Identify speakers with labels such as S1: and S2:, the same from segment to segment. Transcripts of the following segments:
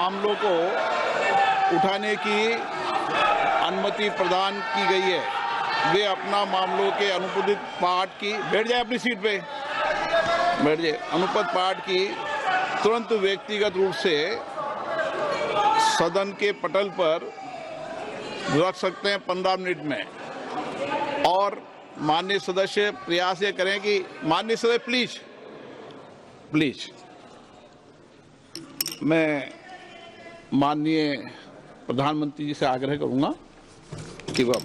S1: मामलों को उठाने की अनुमति प्रदान की गई है, वे अपना मामलों के अनुपदित पाठ की बैठ जाए अपनी सीट पे बैठ जाए अनुपद पाठ की तुरंत व्यक्तिगत रूप से सदन के पटल पर रख सकते हैं 15 मिनट में। और माननीय सदस्य प्रयास ये करें कि माननीय सदस्य प्लीज मैं माननीय प्रधानमंत्री जी से आग्रह करूंगा कि वह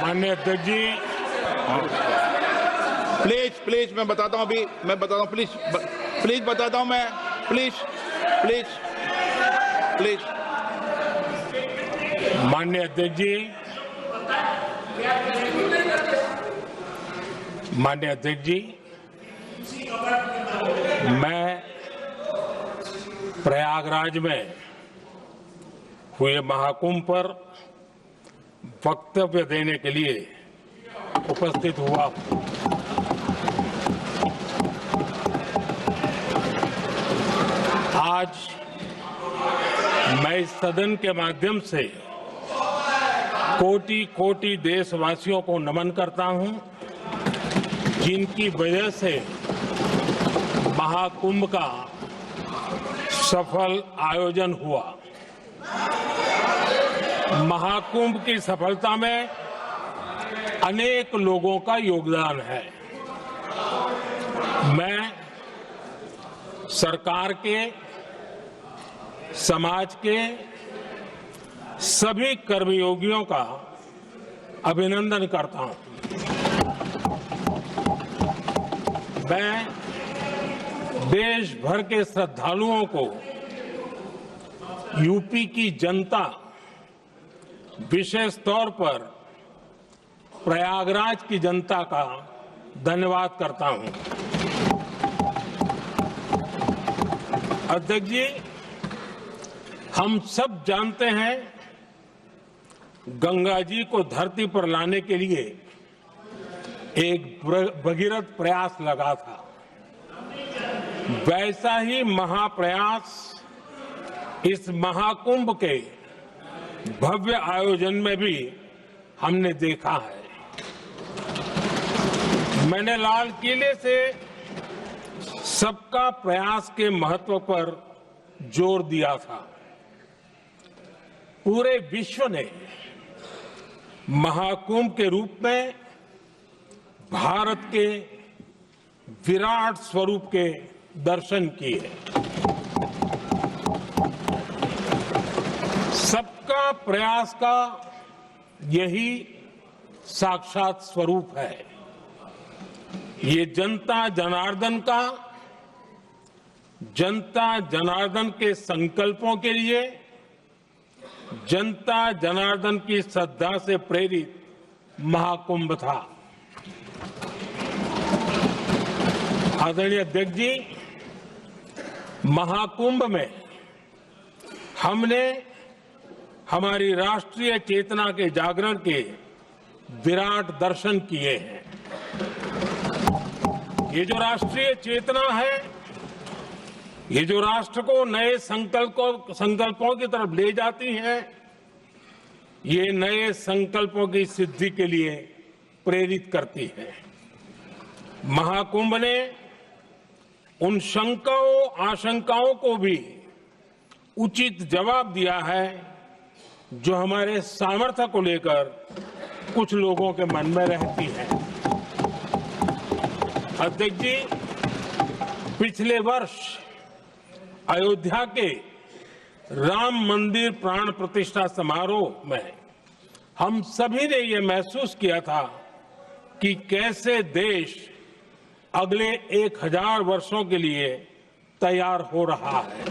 S2: माननीय अध्यक्ष जी,
S1: प्लीज मैं बताता हूं, अभी मैं बताता हूं, प्लीज बताता हूं मैं, प्लीज
S2: माननीय अध्यक्ष जी, माननीय अध्यक्ष जी, मैं प्रयागराज में हुए महाकुंभ पर वक्तव्य देने के लिए उपस्थित हुआ हूं। आज मैं इस सदन के माध्यम से कोटि कोटि देशवासियों को नमन करता हूं, जिनकी वजह से महाकुंभ का सफल आयोजन हुआ। महाकुंभ की सफलता में अनेक लोगों का योगदान है। मैं सरकार के, समाज के सभी कर्मयोगियों का अभिनंदन करता हूं। मैं देश भर के श्रद्धालुओं को, यूपी की जनता, विशेष तौर पर प्रयागराज की जनता का धन्यवाद करता हूं। अध्यक्ष जी, हम सब जानते हैं गंगा जी को धरती पर लाने के लिए एक भगीरथ प्रयास लगा था। वैसा ही महाप्रयास इस महाकुंभ के भव्य आयोजन में भी हमने देखा है। मैंने लाल किले से सबका प्रयास के महत्व पर जोर दिया था। पूरे विश्व ने महाकुंभ के रूप में भारत के विराट स्वरूप के दर्शन किए। सबका प्रयास का यही साक्षात स्वरूप है। ये जनता जनार्दन के संकल्पों के लिए, जनता जनार्दन की श्रद्धा से प्रेरित महाकुंभ था। आदरणीय अध्यक्ष जी, महाकुंभ में हमने हमारी राष्ट्रीय चेतना के जागरण के विराट दर्शन किए हैं। ये जो राष्ट्रीय चेतना है, ये जो राष्ट्र को नए संकल्पों की तरफ ले जाती है, ये नए संकल्पों की सिद्धि के लिए प्रेरित करती है। महाकुंभ ने उन शंकाओं आशंकाओं को भी उचित जवाब दिया है जो हमारे सामर्थ्य को लेकर कुछ लोगों के मन में रहती है। अध्यक्ष जी, पिछले वर्ष अयोध्या के राम मंदिर प्राण प्रतिष्ठा समारोह में हम सभी ने ये महसूस किया था कि कैसे देश अगले 1000 वर्षों के लिए तैयार हो रहा है।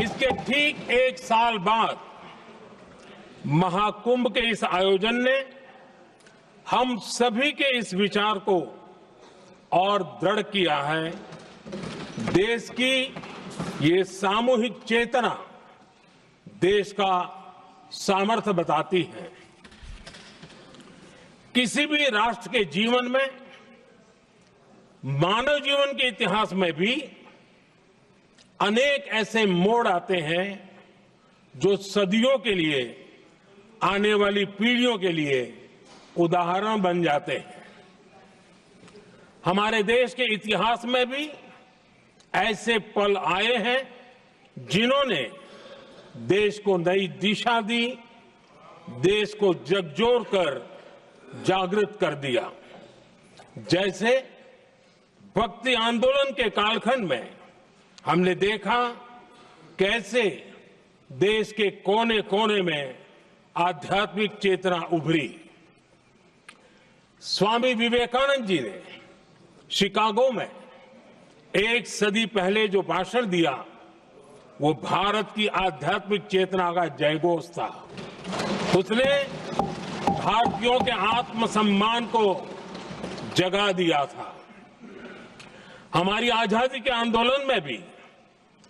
S2: इसके ठीक 1 साल बाद महाकुंभ के इस आयोजन ने हम सभी के इस विचार को और दृढ़ किया है। देश की ये सामूहिक चेतना देश का सामर्थ्य बताती है। किसी भी राष्ट्र के जीवन में, मानव जीवन के इतिहास में भी अनेक ऐसे मोड़ आते हैं जो सदियों के लिए, आने वाली पीढ़ियों के लिए उदाहरण बन जाते हैं। हमारे देश के इतिहास में भी ऐसे पल आए हैं जिन्होंने देश को नई दिशा दी, देश को झकझोर कर जागृत कर दिया। जैसे भक्ति आंदोलन के कालखंड में हमने देखा कैसे देश के कोने कोने में आध्यात्मिक चेतना उभरी। स्वामी विवेकानंद जी ने शिकागो में एक सदी पहले जो भाषण दिया, वो भारत की आध्यात्मिक चेतना का जयघोष था। उसने भारतीयों के आत्मसम्मान को जगा दिया था। हमारी आजादी के आंदोलन में भी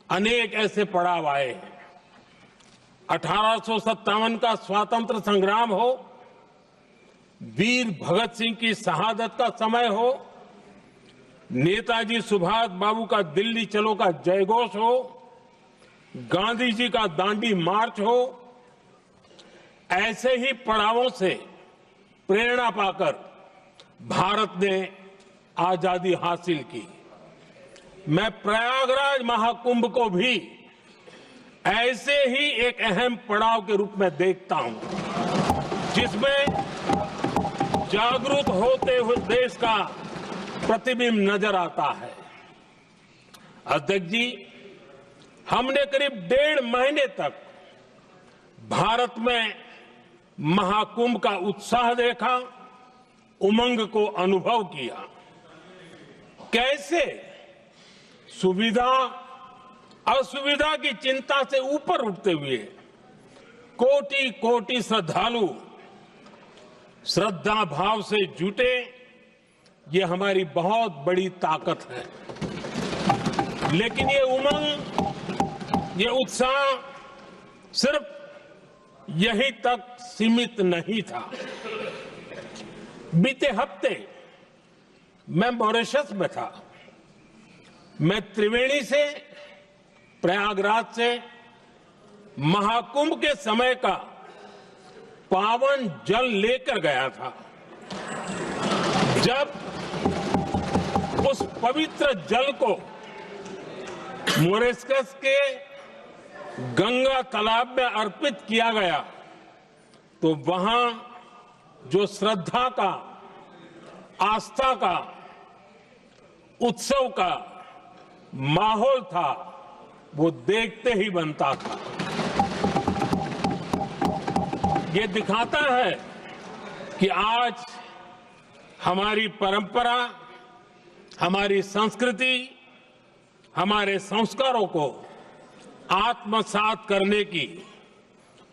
S2: अनेक ऐसे पड़ाव आए हैं। 1857 का स्वातंत्र संग्राम हो, वीर भगत सिंह की शहादत का समय हो, नेताजी सुभाष बाबू का दिल्ली चलो का जयघोष हो, गांधी जी का दांडी मार्च हो, ऐसे ही पड़ावों से प्रेरणा पाकर भारत ने आजादी हासिल की। मैं प्रयागराज महाकुंभ को भी ऐसे ही एक अहम पड़ाव के रूप में देखता हूं, जिसमें जागरूक होते हुए देश का प्रतिबिंब नजर आता है। अध्यक्ष जी, हमने करीब 1.5 महीने तक भारत में महाकुंभ का उत्साह देखा, उमंग को अनुभव किया। कैसे सुविधा असुविधा की चिंता से ऊपर उठते हुए कोटि कोटि श्रद्धालु श्रद्धा भाव से जुटे, ये हमारी बहुत बड़ी ताकत है। लेकिन ये उमंग, ये उत्साह सिर्फ यहीं तक सीमित नहीं था। बीते हफ्ते मैं मॉरिशस में था। मैं त्रिवेणी से, प्रयागराज से महाकुंभ के समय का पावन जल लेकर गया था। जब उस पवित्र जल को मॉरिशस के गंगा तालाब में अर्पित किया गया, तो वहां जो श्रद्धा का, आस्था का, उत्सव का माहौल था, वो देखते ही बनता था। ये दिखाता है कि आज हमारी परंपरा, हमारी संस्कृति, हमारे संस्कारों को आत्मसात करने की,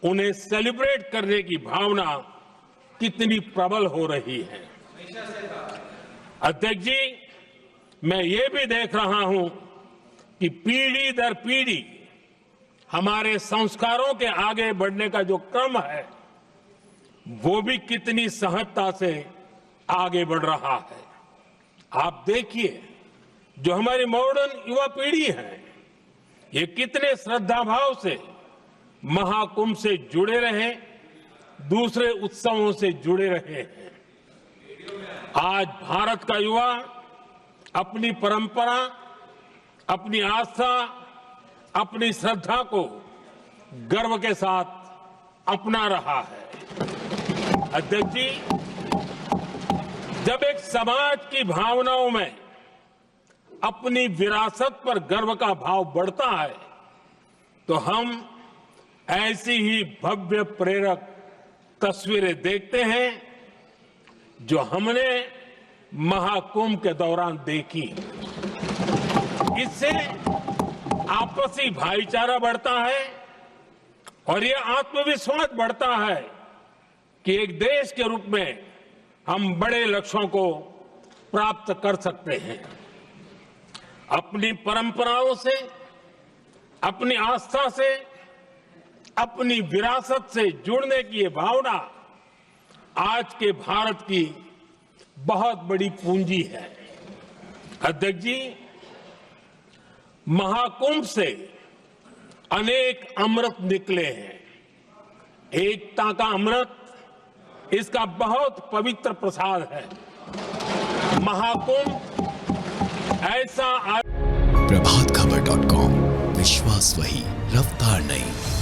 S2: उन्हें सेलिब्रेट करने की भावना कितनी प्रबल हो रही है। अध्यक्ष जी, मैं ये भी देख रहा हूं कि पीढ़ी दर पीढ़ी हमारे संस्कारों के आगे बढ़ने का जो क्रम है, वो भी कितनी सहजता से आगे बढ़ रहा है। आप देखिए, जो हमारी मॉडर्न युवा पीढ़ी है, ये कितने श्रद्धा भाव से महाकुंभ से जुड़े रहे, दूसरे उत्सवों से जुड़े रहे हैं। आज भारत का युवा अपनी परंपरा, अपनी आस्था, अपनी श्रद्धा को गर्व के साथ अपना रहा है। अध्यक्ष जी, जब एक समाज की भावनाओं में अपनी विरासत पर गर्व का भाव बढ़ता है, तो हम ऐसी ही भव्य प्रेरक तस्वीरें देखते हैं जो हमने महाकुंभ के दौरान देखी। इससे आपसी भाईचारा बढ़ता है और ये आत्मविश्वास बढ़ता है कि एक देश के रूप में हम बड़े लक्ष्यों को प्राप्त कर सकते हैं। अपनी परंपराओं से, अपनी आस्था से, अपनी विरासत से जुड़ने की ये भावना आज के भारत की बहुत बड़ी पूंजी है। अध्यक्ष जी, महाकुंभ से अनेक अमृत निकले हैं। एकता का अमृत इसका बहुत पवित्र प्रसाद है। महाकुंभ ऐसा
S3: प्रभातखबर.com, विश्वास वही, रफ्तार नहीं।